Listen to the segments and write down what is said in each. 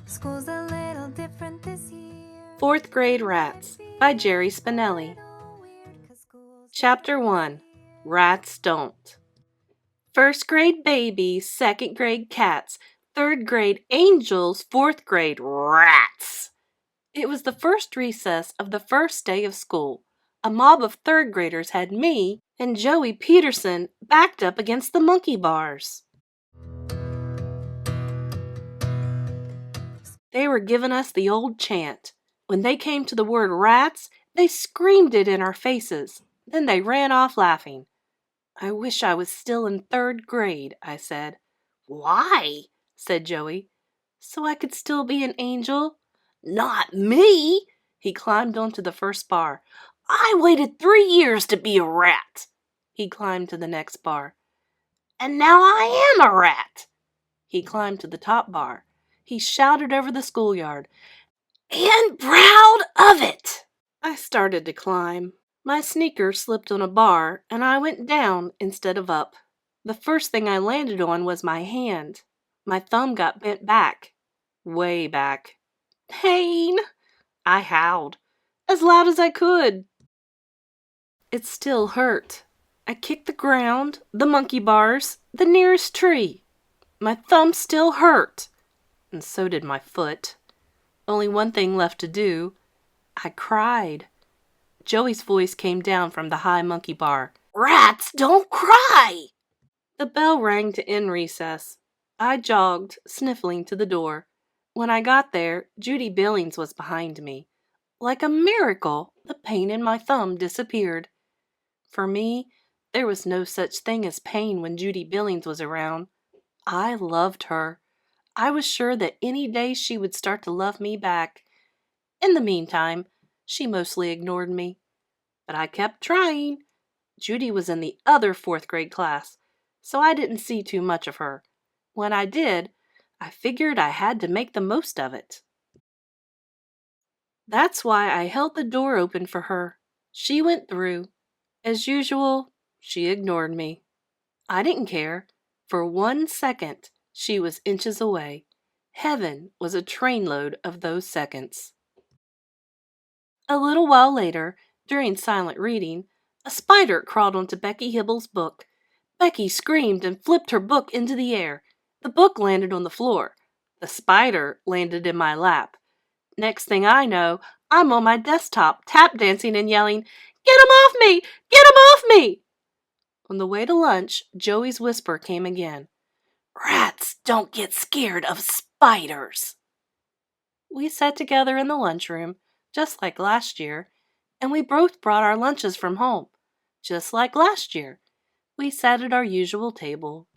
School's a little different this year. Fourth Grade Rats by Jerry Spinelli. Chapter 1. Rats Don't. First grade babies, second grade cats, third grade angels, fourth grade rats. It was the first recess of the first day of school. A mob of third graders had me and Joey Peterson backed up against the monkey bars. They were giving us the old chant. When they came to the word rats, they screamed it in our faces. Then they ran off laughing. I wish I was still in third grade, I said. Why? Said Joey. So I could still be an angel. Not me! He climbed onto the first bar. I waited 3 years to be a rat. He climbed to the next bar. And now I am a rat. He climbed to the top bar. He shouted over the schoolyard, and proud of it! I started to climb. My sneaker slipped on a bar, and I went down instead of up. The first thing I landed on was my hand. My thumb got bent back. Way back. Pain! I howled, as loud as I could. It still hurt. I kicked the ground, the monkey bars, the nearest tree. My thumb still hurt, and so did my foot. Only one thing left to do. I cried. Joey's voice came down from the high monkey bar. Rats don't cry! The bell rang to end recess. I jogged, sniffling, to the door. When I got there, Judy Billings was behind me. Like a miracle, the pain in my thumb disappeared. For me, there was no such thing as pain when Judy Billings was around. I loved her. I was sure that any day she would start to love me back. In the meantime, she mostly ignored me. But I kept trying. Judy was in the other fourth grade class, so I didn't see too much of her. When I did, I figured I had to make the most of it. That's why I held the door open for her. She went through. As usual, she ignored me. I didn't care. For 1 second, she was inches away. Heaven was a trainload of those seconds. A little while later, during silent reading, a spider crawled onto Becky Hibble's book. Becky screamed and flipped her book into the air. The book landed on the floor. The spider landed in my lap. Next thing I know, I'm on my desktop, tap dancing and yelling, "Get him off me! Get him off me!" On the way to lunch, Joey's whisper came again. Rats don't get scared of spiders. We sat together in the lunchroom, just like last year, and we both brought our lunches from home, just like last year. We sat at our usual table.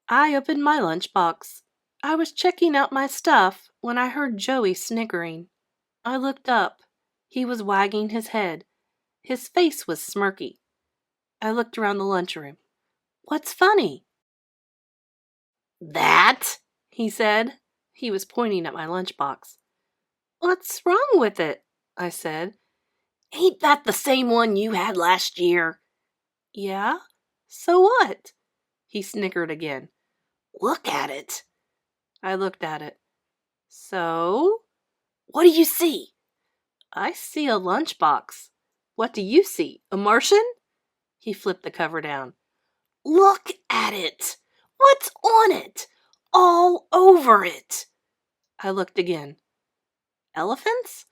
I opened my lunchbox. I was checking out my stuff when I heard Joey sniggering. I looked up. He was wagging his head. His face was smirky. I looked around the lunchroom. What's funny? That, he said. He was pointing at my lunchbox. What's wrong with it? I said. Ain't that the same one you had last year? Yeah? So what? He snickered again. Look at it. I looked at it. So? What do you see? I see a lunchbox. What do you see? A Martian? He flipped the cover down. Look at it. What's on it? All over it. I looked again. Elephants?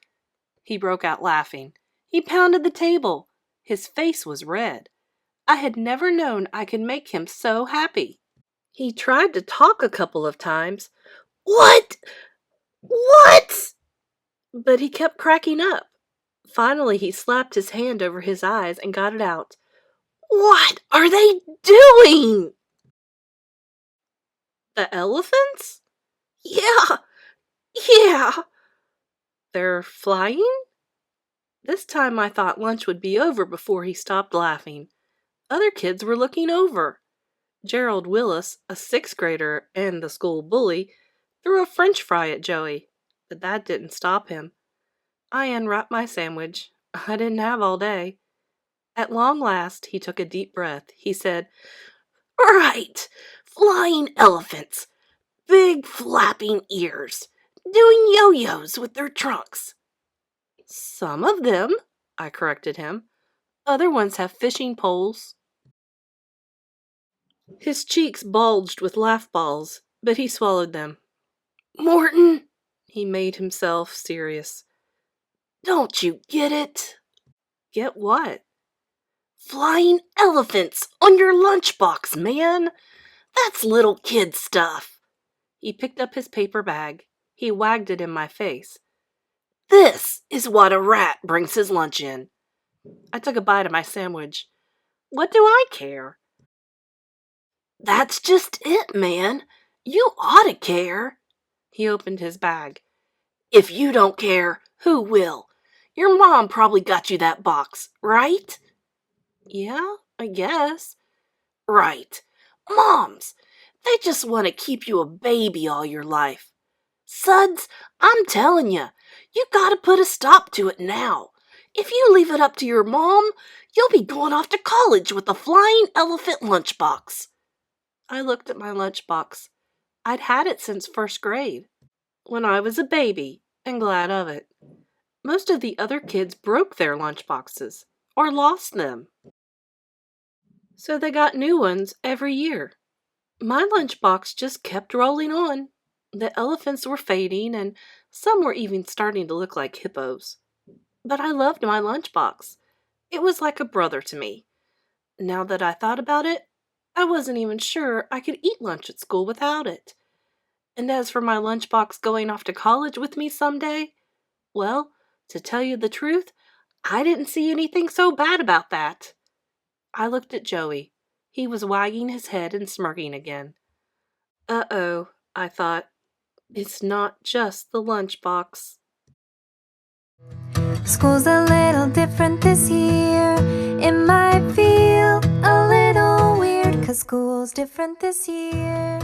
He broke out laughing. He pounded the table. His face was red. I had never known I could make him so happy. He tried to talk a couple of times. What? What? But he kept cracking up. Finally, he slapped his hand over his eyes and got it out. What are they doing? The elephants? Yeah. They're flying? This time I thought lunch would be over before he stopped laughing. Other kids were looking over. Gerald Willis, a 6th grader and the school bully, threw a French fry at Joey, but that didn't stop him. I unwrapped my sandwich. I didn't have all day. At long last, he took a deep breath. He said, Right, flying elephants, big flapping ears, doing yo-yos with their trunks. Some of them, I corrected him. Other ones have fishing poles. His cheeks bulged with laugh balls, but he swallowed them. Morton, he made himself serious. Don't you get it? Get what? Flying elephants on your lunchbox, man! That's little kid stuff. He picked up his paper bag. He wagged it in my face. This is what a rat brings his lunch in. I took a bite of my sandwich. What do I care? That's just it, man. You ought to care. He opened his bag. If you don't care, who will? Your mom probably got you that box, right? Yeah, I guess. Right. Moms, they just want to keep you a baby all your life. Suds, I'm telling you, you gotta put a stop to it now. If you leave it up to your mom, you'll be going off to college with a flying elephant lunchbox. I looked at my lunchbox. I'd had it since first grade, when I was a baby, and glad of it. Most of the other kids broke their lunchboxes, or lost them. So they got new ones every year. My lunchbox just kept rolling on. The elephants were fading, and some were even starting to look like hippos. But I loved my lunchbox. It was like a brother to me. Now that I thought about it, I wasn't even sure I could eat lunch at school without it. And as for my lunchbox going off to college with me someday, well, to tell you the truth, I didn't see anything so bad about that. I looked at Joey. He was wagging his head and smirking again. Uh-oh, I thought. It's not just the lunchbox. School's a little different this year. It might feel a little weird, 'cause school's different this year.